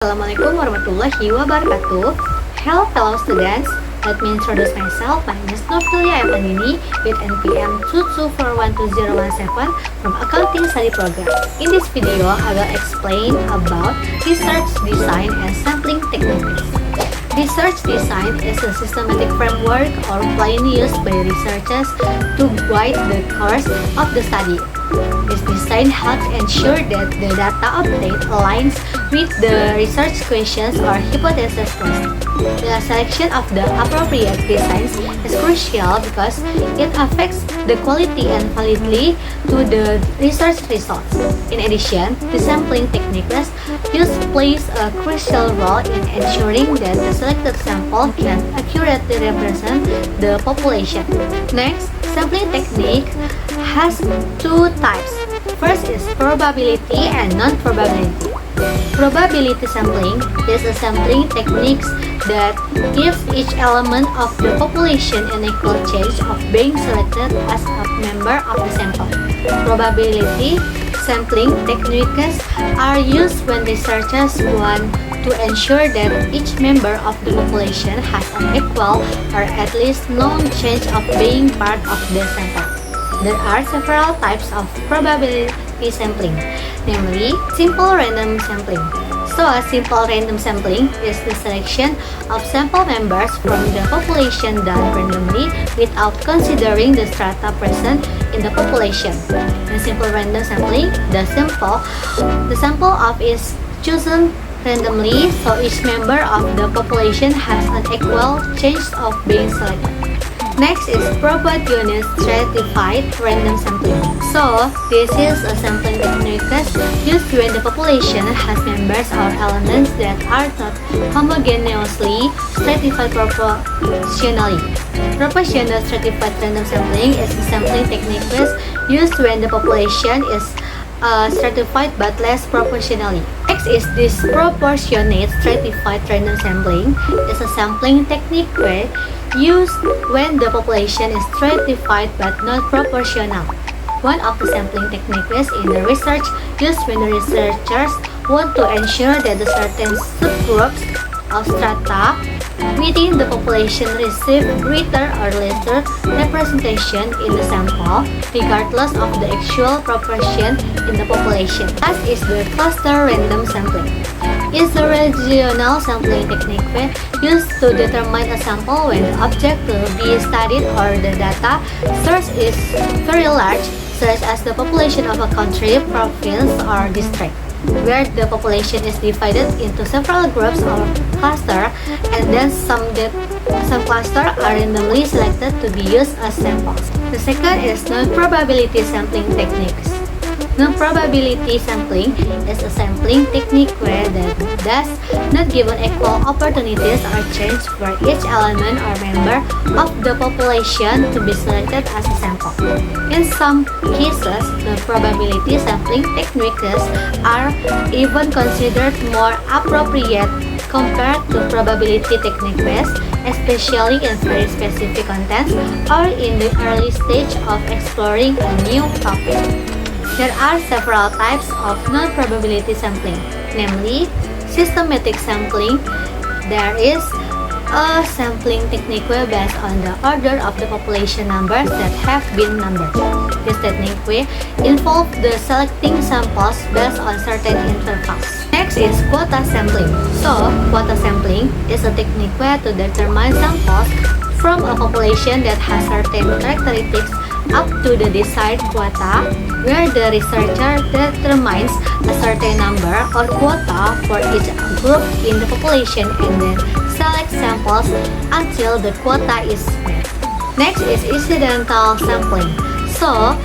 Assalamualaikum warahmatullahi wabarakatuh. Hello fellow students, let me introduce myself. My name is Novelia Evanini with NPM 2241217 from Accounting Study Program. In this video, I will explain about research design and sampling techniques. Research design is a systematic framework or plan used by researchers to guide the course of the study. This design helps ensure that the data obtained aligns with the research questions or hypotheses tested. The selection of the appropriate designs is crucial because it affects the quality and validity to the research results. In addition, the sampling techniques used plays a crucial role in ensuring that the selected sample can accurately represent the population. Next, sampling technique has two types. First is probability and non-probability. Probability sampling is a sampling technique that gives each element of the population an equal chance of being selected as a member of the sample. Probability sampling techniques are used when researchers want to ensure that each member of the population has an equal or at least known chance of being part of the sample. There are several types of probability sampling, namely simple random sampling. So, a simple random sampling is the selection of sample members from the population done randomly without considering the strata present in the population. In simple random sampling, the sample of is chosen randomly, so each member of the population has an equal chance of being selected. Next is proportionate stratified random sampling. So, this is a sampling technique used when the population has members or elements that are not homogeneously stratified proportionally. Proportional stratified random sampling is a sampling technique used when the population is stratified but less proportionally. Next is disproportionate stratified random sampling. Is a sampling technique used when the population is stratified but not proportional. One of the sampling techniques in the research used when the researchers want to ensure that the certain subgroups of strata within the population receive greater or lesser representation in the sample, regardless of the actual proportion in the population. As is the cluster random sampling. Is a regional sampling technique used to determine a sample when the object to be studied or the data source is very large, such as the population of a country, province, or district, where the population is divided into several groups or clusters, and then some clusters are randomly selected to be used as samples. The second is non-probability sampling techniques. Non-probability sampling is a sampling technique where that does not give equal opportunities or chance for each element or member of the population to be selected as a sample. In some cases, non-probability sampling techniques are even considered more appropriate compared to probability techniques, especially in very specific contexts or in the early stage of exploring a new topic. There are several types of non-probability sampling, namely systematic sampling. There is a sampling technique based on the order of the population numbers that have been numbered. This technique involves the selecting samples based on certain intervals. Next is quota sampling. So, quota sampling is a technique to determine samples from a population that has certain characteristics up to the desired quota, where the researcher determines a certain number or quota for each group in the population and then selects samples until the quota is met. Next is incidental sampling. So,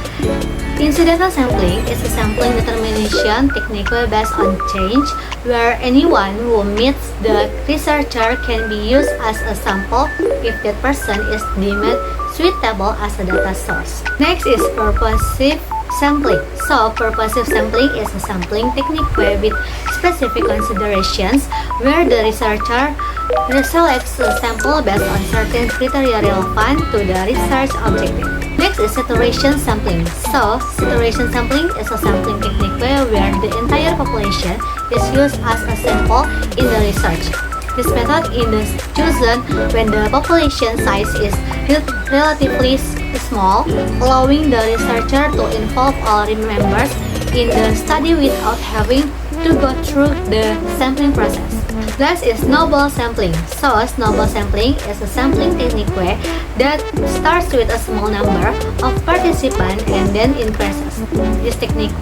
incidental sampling is a sampling determination technique based on change, where anyone who meets the researcher can be used as a sample if that person is deemed suitable as a data source. Next is purposive sampling. So, purposive sampling is a sampling technique with specific considerations where the researcher selects a sample based on certain criteria relevant to the research objective. Next is saturation sampling. So, saturation sampling is a sampling technique where the entire population is used as a sample in the research. This method is chosen when the population size is relatively small, allowing the researcher to involve all members in the study without having to go through the sampling process. Last is snowball sampling. So, snowball sampling is a sampling technique that starts with a small number of participants and then increases. This technique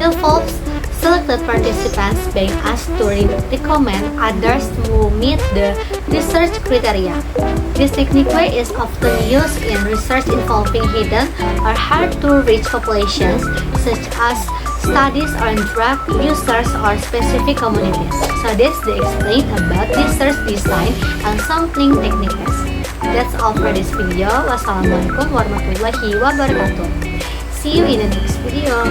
involves selected participants being asked to recommend others who meet the research criteria. This technique is often used in research involving hidden or hard-to-reach populations, such as studies on drug users or specific communities. So this they explain about research design and sampling techniques. That's all for this video. Wassalamualaikum warahmatullahi wabarakatuh. See you in the next video.